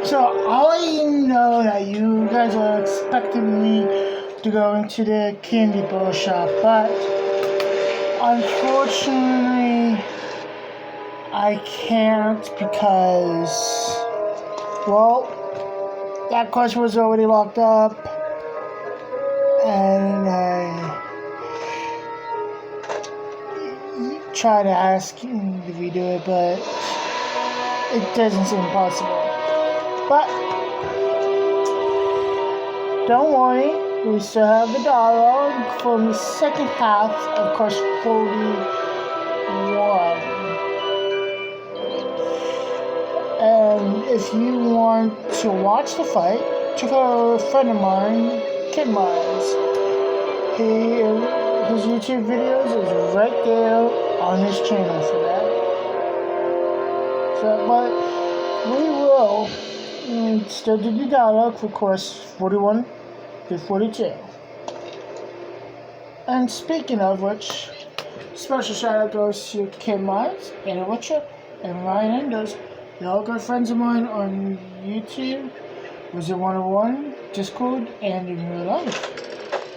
So I know that you guys are expecting me to go into the candy bar shop, but unfortunately I can't because, well, that question was already locked up, and I tried to ask you to redo it, but it doesn't seem possible. But don't worry, we still have the dialogue for the second half of Quest 41. And if you want to watch the fight, check out a friend of mine, Kimise. His YouTube videos is right there on his channel for that. So, but we will still do the dialogue for Quest 41 to 42. And speaking of which, special shout out goes to Kimise, Anna Richard, and Ryan Enders. They're all good friends of mine on YouTube, Wizard101, Discord, and in real life.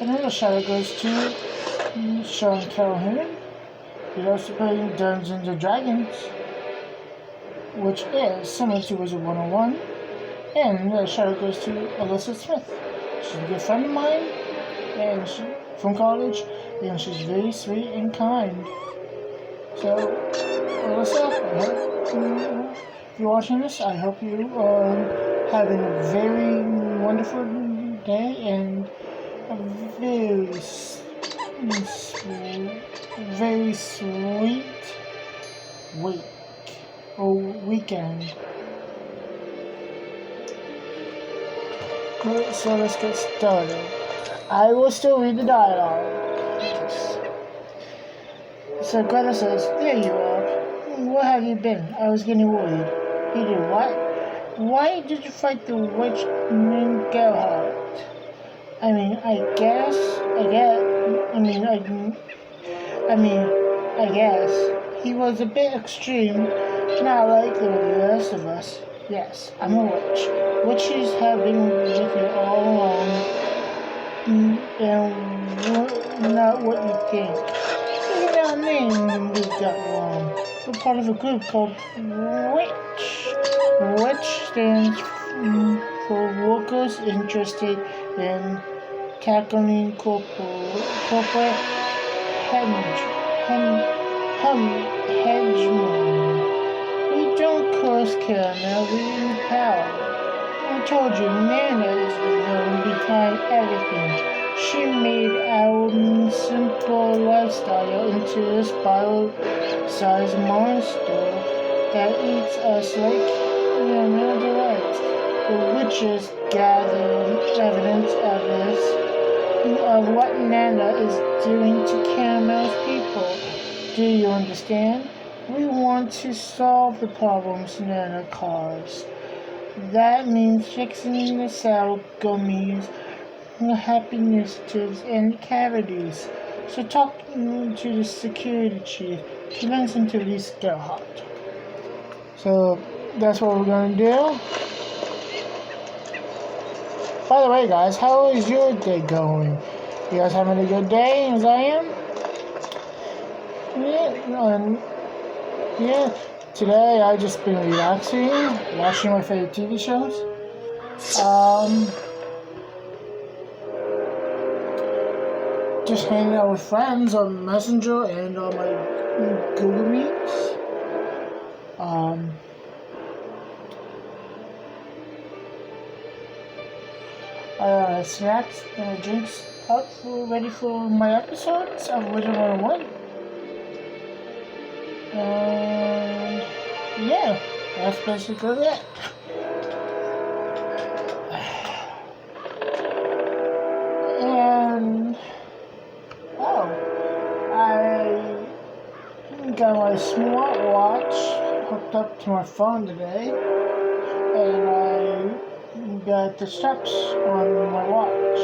Another shout out goes to Sean Callahan. He's also playing Dungeons and Dragons, which is similar to Wizard101. And another shout out goes to Alyssa Smith. She's a good friend of mine, and she's from college, and she's very sweet and kind. So, Alyssa, if you're watching this, I hope you are having a very wonderful day and a very sweet week or weekend. So let's get started. I will still read the dialogue. So Greta says, "There you are. Where have you been? I was getting worried." "You did what? Why did you fight the witch named Gerhardt?" I guess. He was a bit extreme, not like the rest of us. Yes, I'm a witch. Witches have been with you all along, and not what you think. Look at our name we got wrong. We're part of a group called Witch. Witch stands for workers interested in tackling corporate hegemony. We don't curse caramel, we empower. I told you, Nana is the villain behind everything. She made our simple lifestyle into this bottle-sized monster that eats us like the rest. The witches gather evidence of what Nana is doing to Caramel's people. Do you understand? We want to solve the problems Nana caused. That means fixing the sour gummies, the happiness tubes, and cavities. So talk to the security chief. Convince him to release Gerhardt. So that's what we're gonna do. By the way, guys, how is your day going? You guys having a good day as I am? Yeah, today I just been relaxing, watching my favorite TV shows. Just hanging out with friends on Messenger and on my Google Meets. Snacks and drinks up ready for my episodes of Wizard101. And yeah, that's basically it. And I got my smartwatch hooked up to my phone today, and I got the steps on my watch.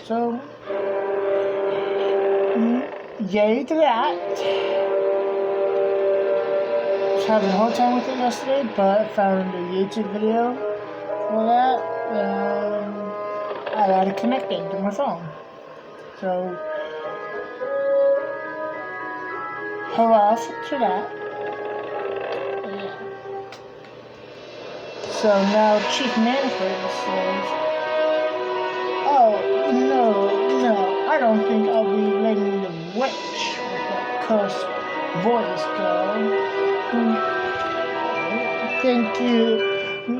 So yay to that. was having a hard time with it yesterday, but I found a YouTube video for that, and I got it connected to my phone. So, hurrah to that. Yeah. So now Chief Manfred says, "Oh, no, I don't think I'll be letting the witch with that cursed voice go. Thank you.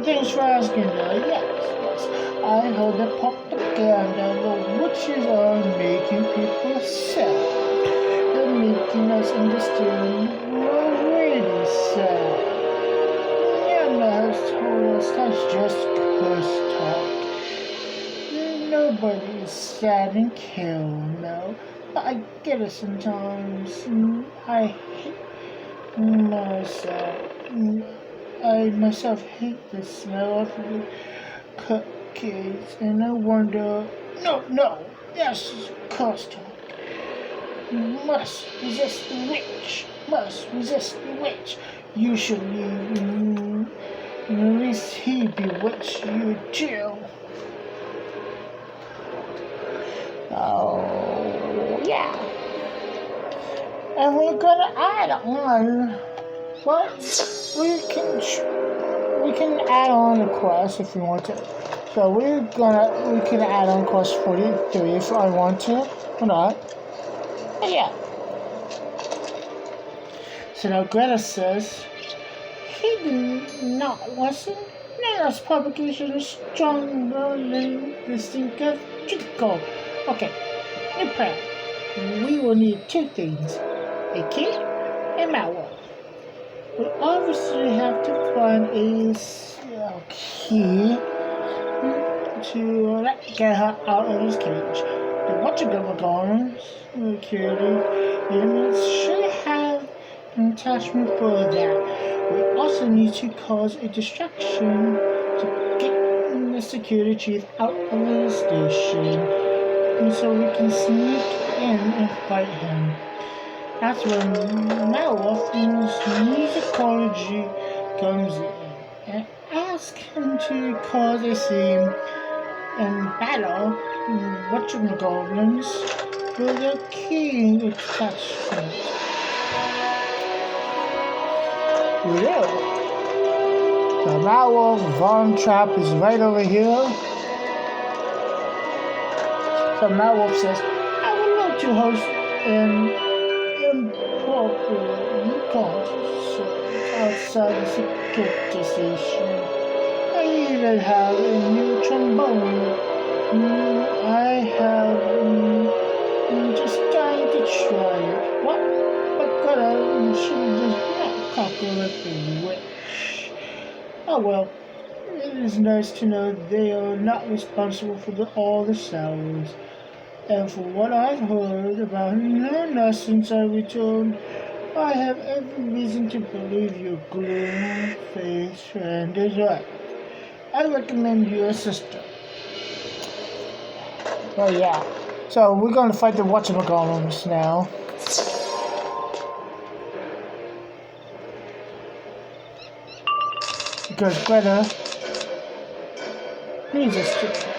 Thanks for asking, though. Yes. I heard the propaganda the witches are making people sad. They're making us understand we're really sad. Nana has told us that's just curse talk. Nobody is sad and killed, no. But I get it sometimes. I hate myself. I myself hate the smell of the cupcakes, and I wonder, no, that's curse talk. Must resist the witch. Usually, at least he bewitched you too. Oh, yeah. And we're gonna add on. Well, we can add on a quest if we want to. So we can add on quest 43 if I want to or not. But yeah. So now Greta says he did not listen. Nana's publication is stronger than this thing of Chico. Okay, new plan. We will need two things: a key and malware. We obviously have to find a key to get her out of this cage. The Whatchagamagons security units should have an attachment for that. We also need to cause a distraction to get the security chief out of the station, and so we can sneak in and fight him. That's when Malwolf's musicology comes in and asks him to cause a scene and battle Whatchamagoblins for the key attachment. Yeah. The Malwolf Von Trap is right over here. So Malwolf says, I would love to host an inappropriate concert outside the security station. I even have a new trombone. I have just dying to try it. What? But she does not calculate the witch. Oh well, it is nice to know they are not responsible for all the sounds. And for what I've heard about Nana since I returned, I have every reason to believe your gloom-faced friend is right. I recommend you a sister. Oh yeah. So we're going to fight the Whatchamagoblins now. Because Greta needs us to.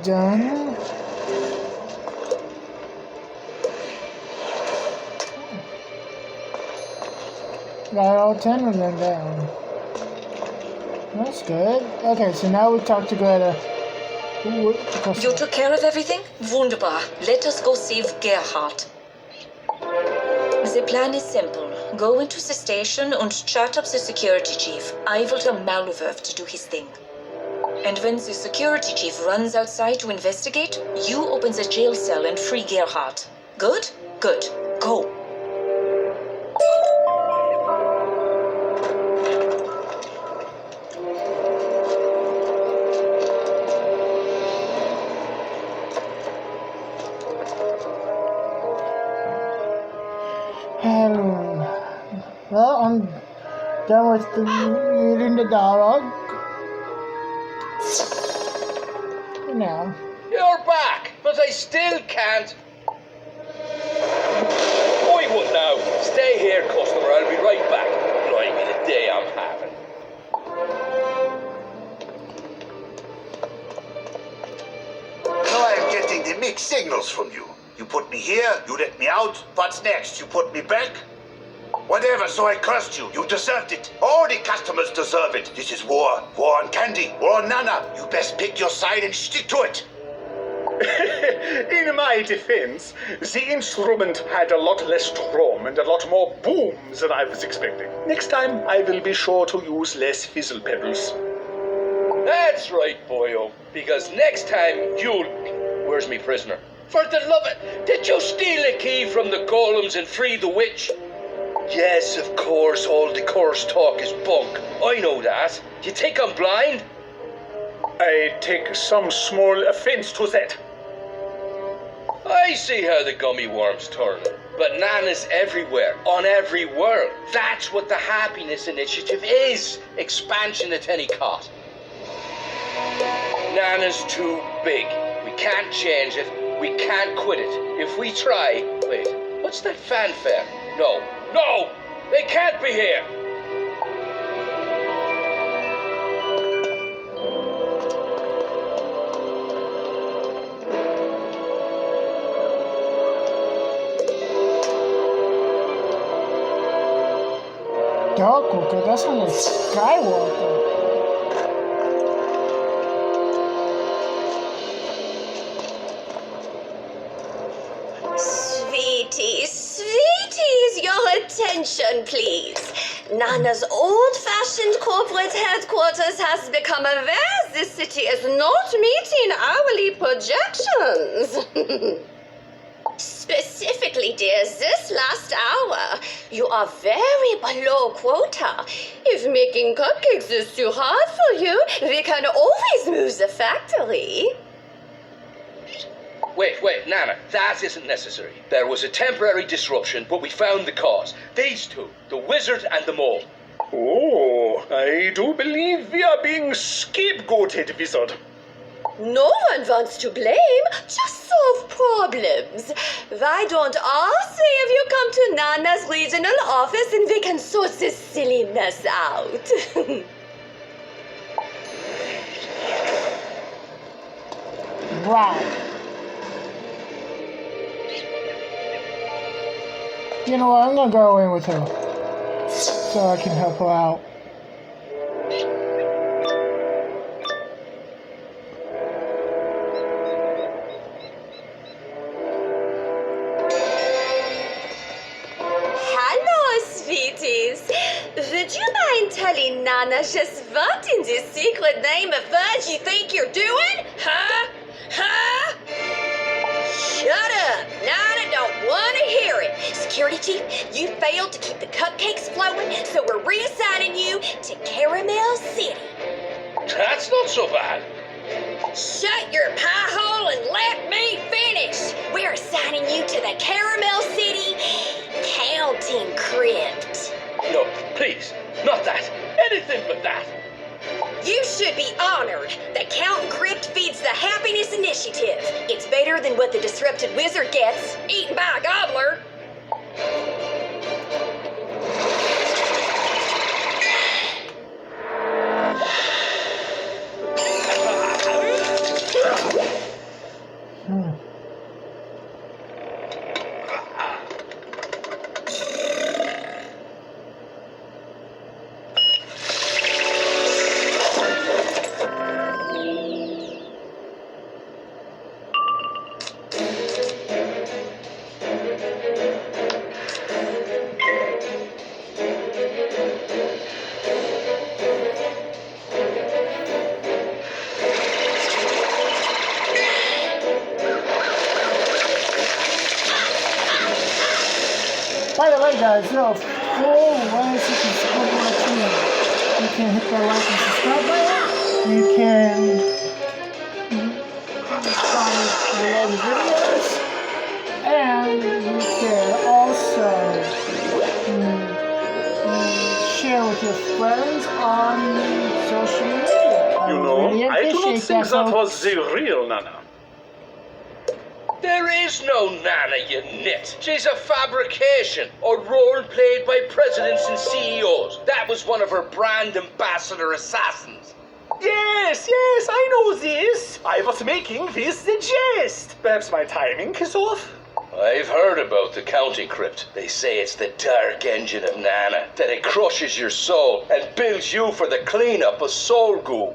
done. Got all 10 of them down. That's good. Okay, so now we talk to Greta. You took care of everything? Wunderbar. Let us go save Gerhard. The plan is simple. Go into the station and chat up the security chief. I will tell Malverf to do his thing. And when the security chief runs outside to investigate, you open the jail cell and free Gerhard. Good? Good. Go. Well, I'm done with eating the dog. Now. You're back, but I still can't. I would now. Stay here, customer. I'll be right back. Blimey, the day I'm having. Now I'm getting the mixed signals from you. You put me here, you let me out. What's next? You put me back? Whatever, so I cursed you. You deserved it. All the customers deserve it. This is war. War on Candy. War on Nana. You best pick your side and stick to it. In my defense, the instrument had a lot less strom and a lot more booms than I was expecting. Next time, I will be sure to use less fizzle pedals. That's right, boyo. Because next time you'll... Where's me prisoner? For the love of... Did you steal a key from the golems and free the witch? Yes, of course, all the curse talk is bunk. I know that. You think I'm blind? I take some small offense to that. I see how the gummy worms turn. Bananas everywhere, on every world. That's what the Happiness Initiative is. Expansion at any cost. Nana's too big. We can't change it. We can't quit it. If we try... Wait, what's that fanfare? No. No! They can't be here! Darkwalker, that's on the Skywalker. Sweeties, your attention, please. Nana's old-fashioned corporate headquarters has become aware this city is not meeting hourly projections. Specifically, dear, this last hour, you are very below quota. If making cupcakes is too hard for you, we can always move the factory. Wait, Nana, that isn't necessary. There was a temporary disruption, but we found the cause. These two, the wizard and the mole. Oh, I do believe we are being scapegoated, Wizard. No one wants to blame, just solve problems. Why don't all three of you come to Nana's regional office and we can sort this silly mess out? Wow. You know what, I'm gonna go in with her. So I can help her out. Would you mind telling Nana just what in the secret name of fudge you think you're doing? Huh? Shut up! Nana don't want to hear it. Security Chief, you failed to keep the cupcakes flowing, so we're reassigning you to Caramel City. That's not so bad. Shut your pie hole and let me finish. We're assigning you to the Caramel City Counting Crypt. No, please, not that. Anything but that. You should be honored. The Counting Crypt feeds the Happiness Initiative. It's better than what the disrupted wizard gets, eaten by a gobbler. guys know, full 160 support team. You can hit the like and subscribe button. You can comment below the videos. And you can also share with your friends on social media. You know, really I do not appreciate think that folks. was the real Nana. There is no Nana, you nit. She's a fabrication, a role played by presidents and CEOs. That was one of her brand ambassador assassins. Yes, I know this. I was making this the jest. Perhaps my timing is off. I've heard about the County Crypt. They say it's the dark engine of Nana, that it crushes your soul and builds you for the cleanup of soul goo.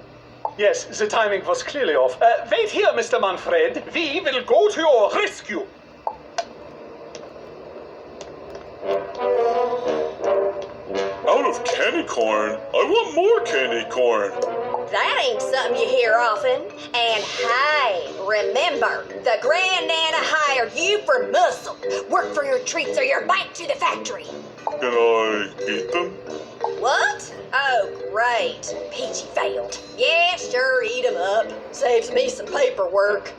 Yes, the timing was clearly off. Wait here, Mr. Manfred. We will go to your rescue. Out of candy corn? I want more candy corn. That ain't something you hear often. And hey, remember, the Grand Nana hired you for muscle. Work for your treats or you're back to the factory. Can I eat them? What? Oh, great. Peachy failed. Yeah, sure, eat 'em up. Saves me some paperwork.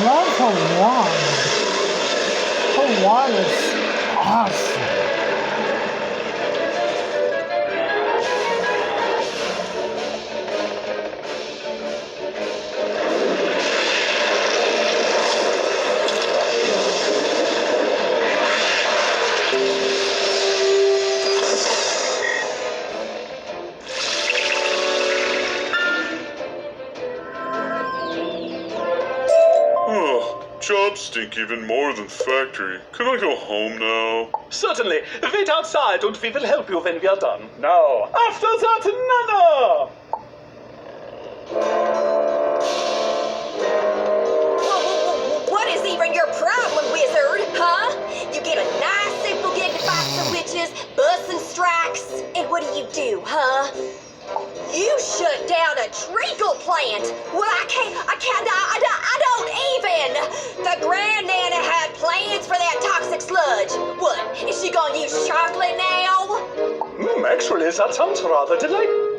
Love Hawaii. Hawaii is awesome. Jobs stink even more than factory. Can I go home now? Certainly. Wait outside and we will help you when we are done. Now, after that, Nana! What is even your problem, Wizard? Huh? You get a nice, simple gig to fight some witches, bust some strikes, and what do, huh? You shut down a treacle plant. Well, I don't even. The Grand Nana had plans for that toxic sludge. What, is she gonna use chocolate now? Actually, that sounds rather delightful.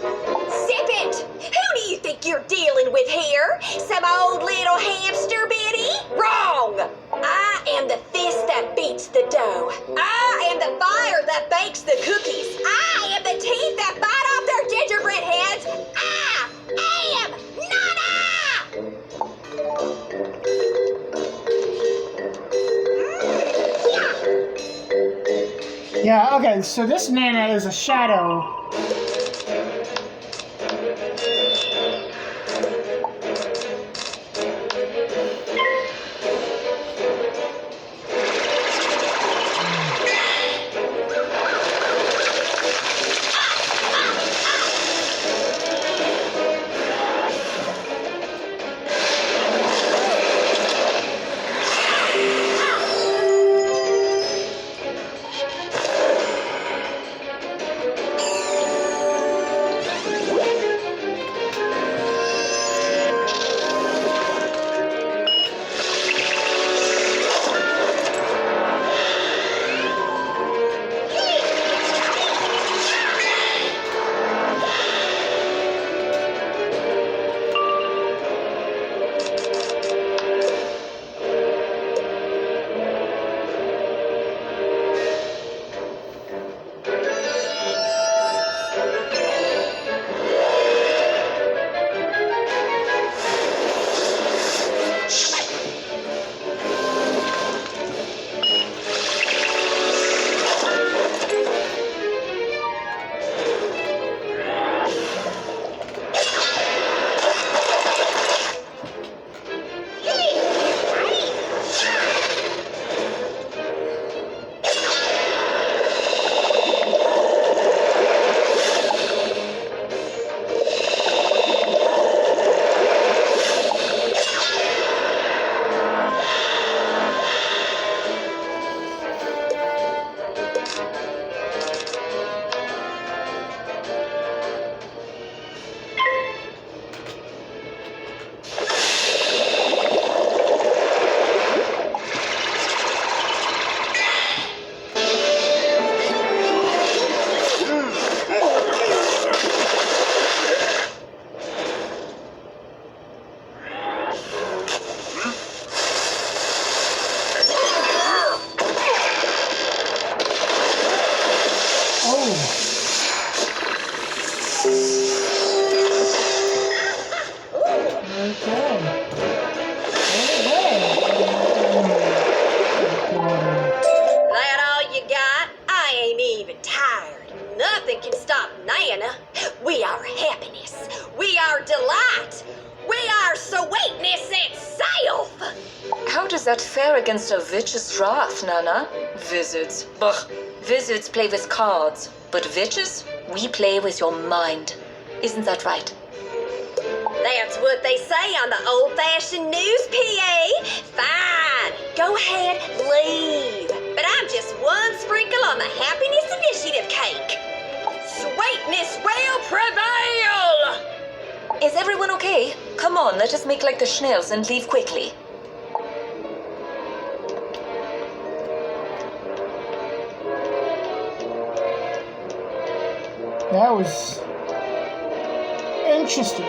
Zip it! Who do you think you're dealing with here? Some old little hamster, Betty? Wrong! I am the fist that beats the dough. I am the fire that bakes the cookies. I am the teeth that bite off their gingerbread heads. I am Nana! Yeah, okay, so this Nana is a shadow. That all you got? I ain't even tired. Nothing can stop Nana. We are happiness. We are delight. We are sweetness itself. How does that fare against a witch's wrath, Nana? Wizards. Ugh. Wizards play with cards, but witches, we play with your mind. Isn't that right? That's what they say on the old-fashioned news, PA. Fine. Go ahead, leave. But I'm just one sprinkle on the Happiness Initiative cake. Sweetness will prevail! Is everyone okay? Come on, let us make like the Schnells and leave quickly. That was interesting.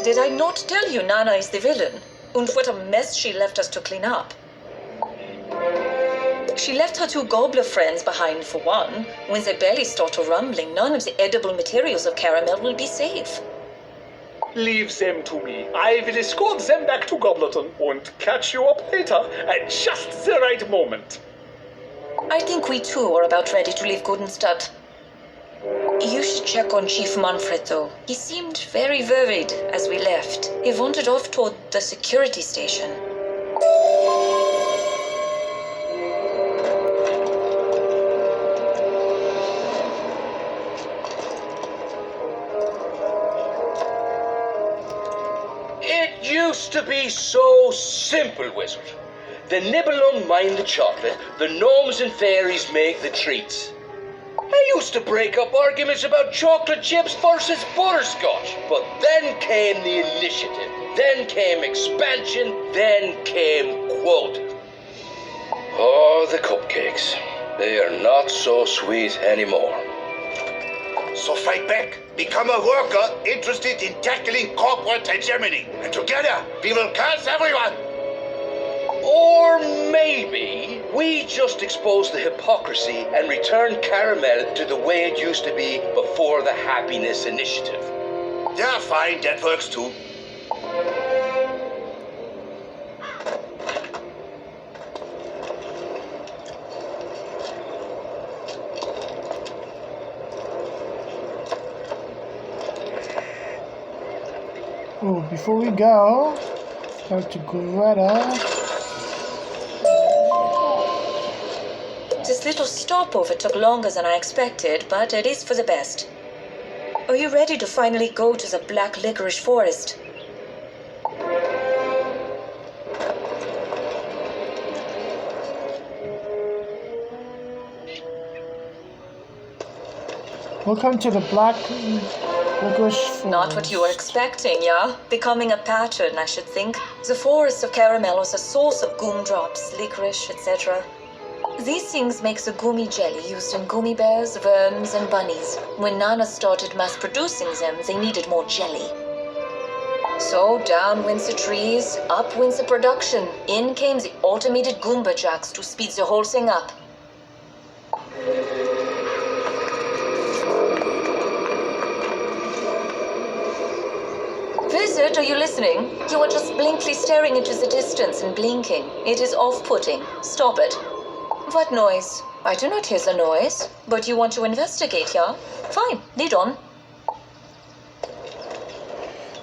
Did I not tell you Nana is the villain? And what a mess she left us to clean up. She left her two gobbler friends behind for one. When their bellies start rumbling, none of the edible materials of caramel will be safe. Leave them to me. I will escort them back to Gobleton and catch you up later at just the right moment. I think we too are about ready to leave Gudenstadt. You should check on Chief Manfred, though. He seemed very worried as we left. He wandered off toward the security station. It used to be so simple, Wizard. The Nibelung mine the chocolate, the gnomes and fairies make the treats. I used to break up arguments about chocolate chips versus butterscotch, but then came the initiative, then came expansion, then came quota. Oh, the cupcakes. They are not so sweet anymore. So fight back. Become a worker interested in tackling corporate hegemony. And together, we will curse everyone. Or maybe we just expose the hypocrisy and return caramel to the way it used to be before the Happiness Initiative. Yeah, fine. That works too. Oh, before we go, talk to Greta. This little stopover took longer than I expected, but it is for the best. Are you ready to finally go to the Black Licorice Forest? Welcome to the Black Licorice Forest. Not what you were expecting, yeah? Becoming a pattern, I should think. The forest of caramel was a source of gumdrops, licorice, etc. These things make the gummy jelly used in gummy bears, worms, and bunnies. When Nana started mass-producing them, they needed more jelly. So down went the trees, up went the production. In came the automated Goomba jacks to speed the whole thing up. Wizard, are you listening? You are just blankly staring into the distance and blinking. It is off-putting. Stop it. What noise? I do not hear the noise. But you want to investigate, yeah? Fine, lead on.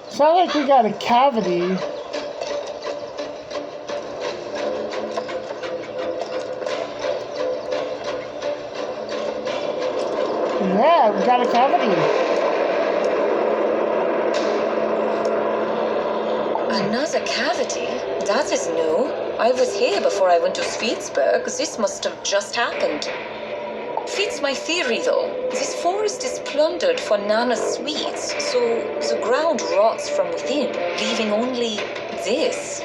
Sound like we got a cavity. Yeah, we got a cavity. Another cavity? That is new. I was here before I went to Sveetsburg. This must have just happened. Fits my theory, though. This forest is plundered for Nana's sweets, so the ground rots from within, leaving only this.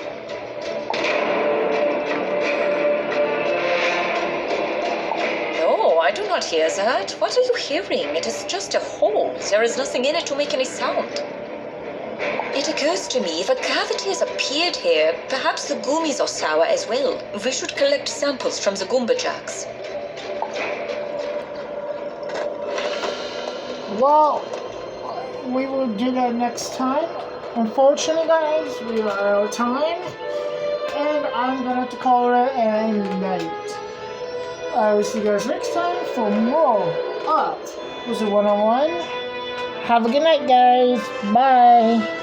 No, do not hear that. What are you hearing? It is just a hole. There is nothing in it to make any sound. It occurs to me, if a cavity has appeared here, perhaps the gummies are sour as well. We should collect samples from the Goomba Jacks. Well, we will do that next time. Unfortunately, guys, we are out of time. And I'm gonna have to call it a night. I will see you guys next time for more of Wizard101. Have a good night, guys. Bye.